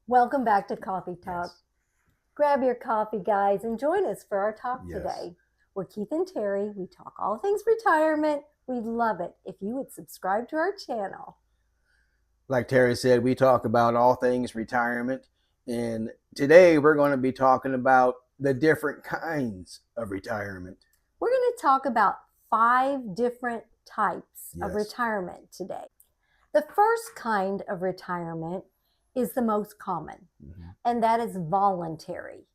Welcome back to Coffee Talk. Yes. Grab your coffee, guys, and join us for our talk Yes. today. We're Keith and Terri. We talk all things retirement. We'd love it if you would subscribe to our channel. Like Terri said, we talk about all things retirement. And today we're going to be talking about the different kinds of retirement. We're going to talk about 5 different types of Yes. retirement today. The first kind of retirement is the most common, and that is voluntary.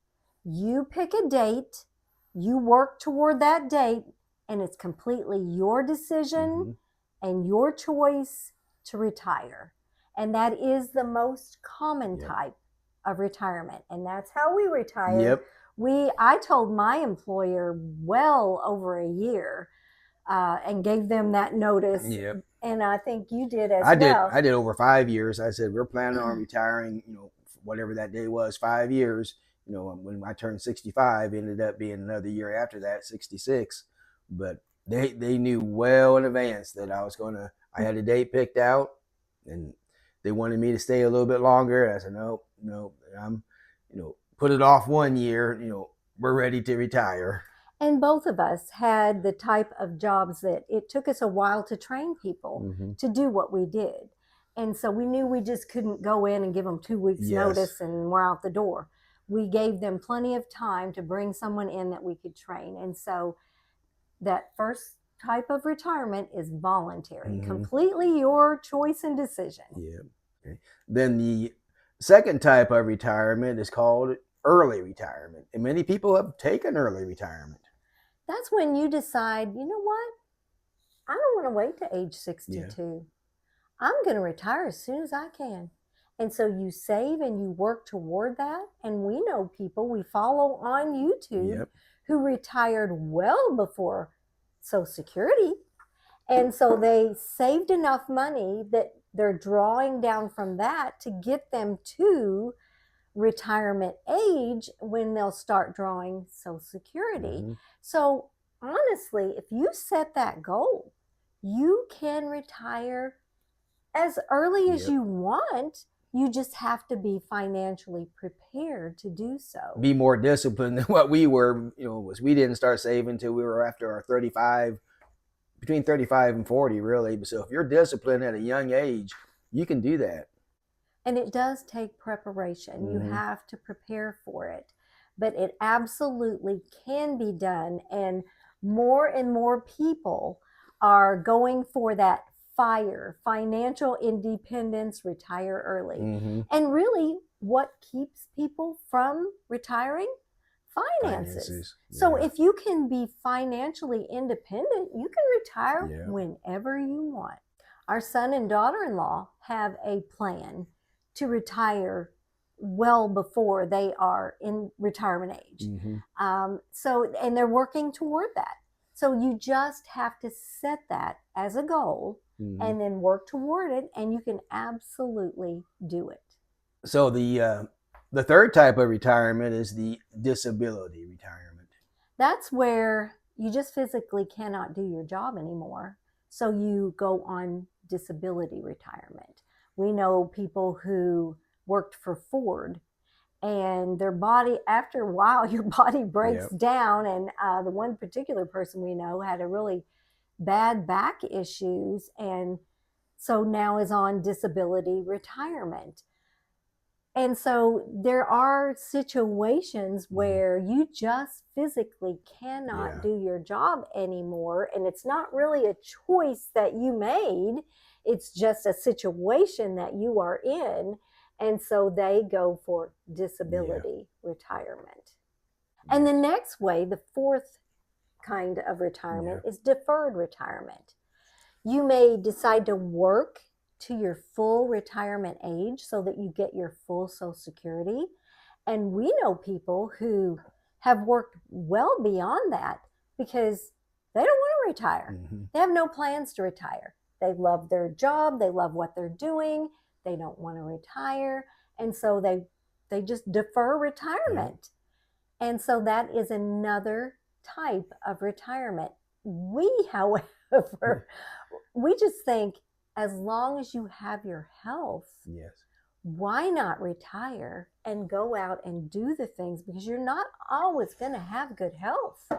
You pick a date, you work toward that date, and it's completely your decision and your choice to retire. And that is the most common type of retirement. And that's how we retired. I told my employer well over a year and gave them that notice. And I think you did as well. I did over 5 years. I said, we're planning on retiring, whatever that day was, 5 years. When I turned 65, it ended up being another year after that, 66. But they knew well in advance that I had a date picked out, and they wanted me to stay a little bit longer. I said, no, I'm, put it off 1 year, we're ready to retire. And both of us had the type of jobs that it took us a while to train people to do what we did. And so we knew we just couldn't go in and give them 2 weeks notice and we're out the door. We gave them plenty of time to bring someone in that we could train. And so that first type of retirement is voluntary, completely your choice and decision. Then the second type of retirement is called early retirement. And many people have taken early retirement. That's when you decide, you know what? I don't want to wait to age 62. I'm going to retire as soon as I can. And so you save and you work toward that. And we know people we follow on YouTube who retired well before Social Security. And so they saved enough money that they're drawing down from that to get them to retirement age when they'll start drawing Social Security. So honestly, if you set that goal, you can retire as early as you want. You just have to be financially prepared to do so. Be more disciplined than what we were. Was we didn't start saving until we were after our 35, between 35 and 40, really. So if you're disciplined at a young age, you can do that. And it does take preparation. You have to prepare for it. But it absolutely can be done. And more people are going for that financial independence, retire early. And really, what keeps people from retiring? Finances. So if you can be financially independent, you can retire whenever you want. Our son and daughter-in-law have a plan to retire well before they are in retirement age. And they're working toward that. So you just have to set that as a goal and then work toward it, and you can absolutely do it. So the third type of retirement is the disability retirement. That's where you just physically cannot do your job anymore. So you go on disability retirement. We know people who worked for Ford, and their body, after a while, your body breaks down. And the one particular person we know had a really bad back issues, and so now is on disability retirement. And so there are situations where you just physically cannot do your job anymore. And it's not really a choice that you made. It's just a situation that you are in. And so they go for disability retirement. And the next way, the fourth kind of retirement is deferred retirement. You may decide to work to your full retirement age so that you get your full Social Security. And we know people who have worked well beyond that because they don't want to retire. They have no plans to retire. They love their job. They love what they're doing. They don't want to retire. And so they just defer retirement. And so that is another type of retirement. We, however, we just think as long as you have your health, why not retire and go out and do the things, because you're not always going to have good health.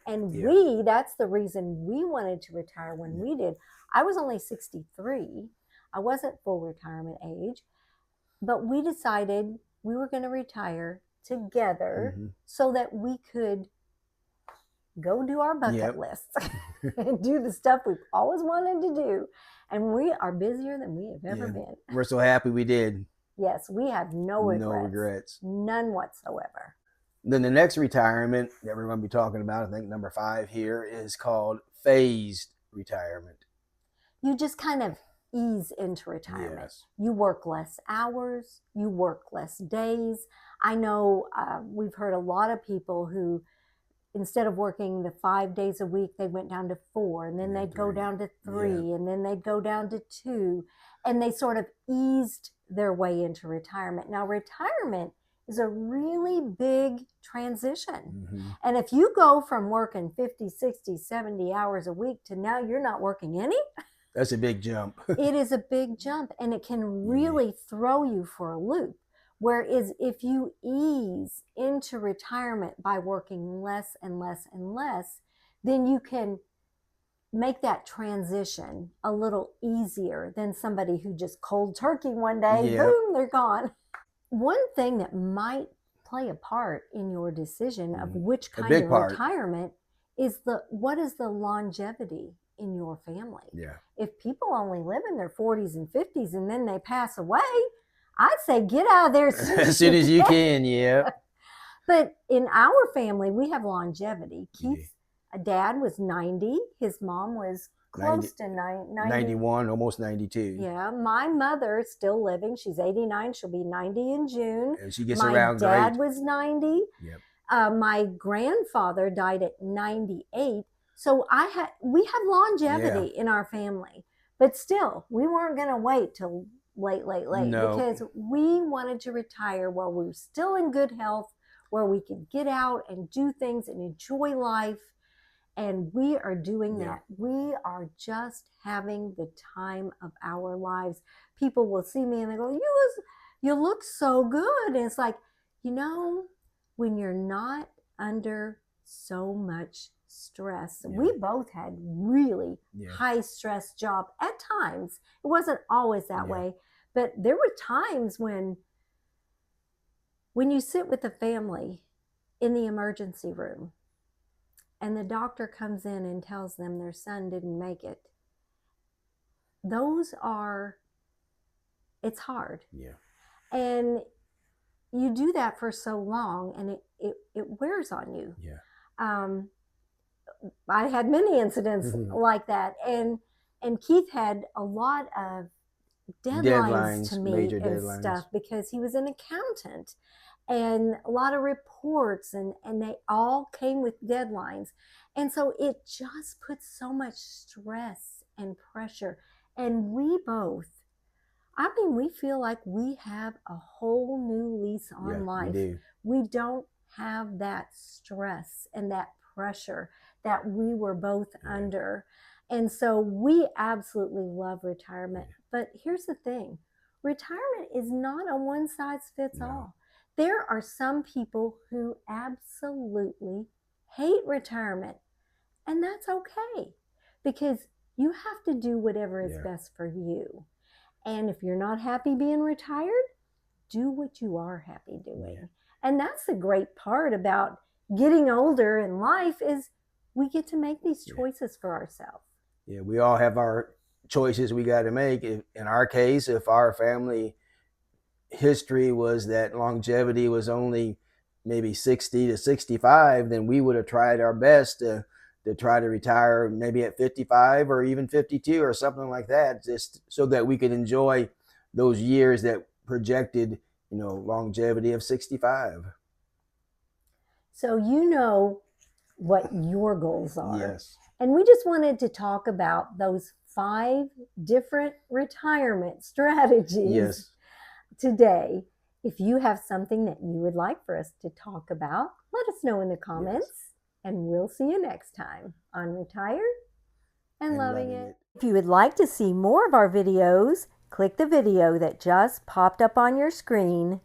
And that's the reason we wanted to retire when we did. I was only 63. I wasn't full retirement age, but we decided we were going to retire together so that we could go do our bucket lists and do the stuff we've always wanted to do. And we are busier than we have ever been. We're so happy we did. Yes, we have no regrets. None whatsoever. Then the next retirement that we're going to be talking about, I think number 5 here, is called phased retirement. You just kind of ease into retirement. Yes. You work less hours. You work less days. I know we've heard a lot of people who, instead of working the 5 days a week, they went down to 4, and then they'd go down to 3, and then they'd go down to 2, and they sort of eased their way into retirement. Now, retirement is a really big transition. And if you go from working 50, 60, 70 hours a week to now you're not working any, that's a big jump. It is a big jump, and it can really throw you for a loop. Whereas if you ease into retirement by working less and less and less, then you can make that transition a little easier than somebody who just cold turkey one day, boom, they're gone. One thing that might play a part in your decision of which kind of retirement is what is the longevity in your family. If people only live in their 40s and 50s and then they pass away, I'd say get out of there as soon as you can. But in our family, we have longevity. Keith's dad was 90. His mom was close to 91, almost 92. Yeah, my mother is still living. She's 89. She'll be 90 in June. And she gets around great. My dad was 90. My grandfather died at 98. So we have longevity in our family. But still, we weren't going to wait till late, because we wanted to retire while we were still in good health, where we could get out and do things and enjoy life. And we are doing that. We are just having the time of our lives. People will see me and they go, you look so good. And it's like, when you're not under so much stress. We both had really high stress job at times. It wasn't always that way, but there were times when you sit with a family in the emergency room and the doctor comes in and tells them their son didn't make it. It's hard. And you do that for so long and it wears on you. I had many incidents like that, and Keith had a lot of deadlines to meet and stuff because he was an accountant, and a lot of reports, and they all came with deadlines, and so it just puts so much stress and pressure. And we both, we feel like we have a whole new lease on life. We don't have that stress and that pressure that we were both under. And so we absolutely love retirement. But here's the thing. Retirement is not a one size fits all. There are some people who absolutely hate retirement. And that's okay. Because you have to do whatever is best for you. And if you're not happy being retired, do what you are happy doing. And that's the great part about getting older in life is we get to make these choices for ourselves. We all have our choices we got to make. In our case, if our family history was that longevity was only maybe 60 to 65, then we would have tried our best to try to retire maybe at 55 or even 52 or something like that, just so that we could enjoy those years that projected, longevity of 65. So what your goals are. And we just wanted to talk about those 5 different retirement strategies today. If you have something that you would like for us to talk about, let us know in the comments. And we'll see you next time on Retired and Loving It. If you would like to see more of our videos, Click the video that just popped up on your screen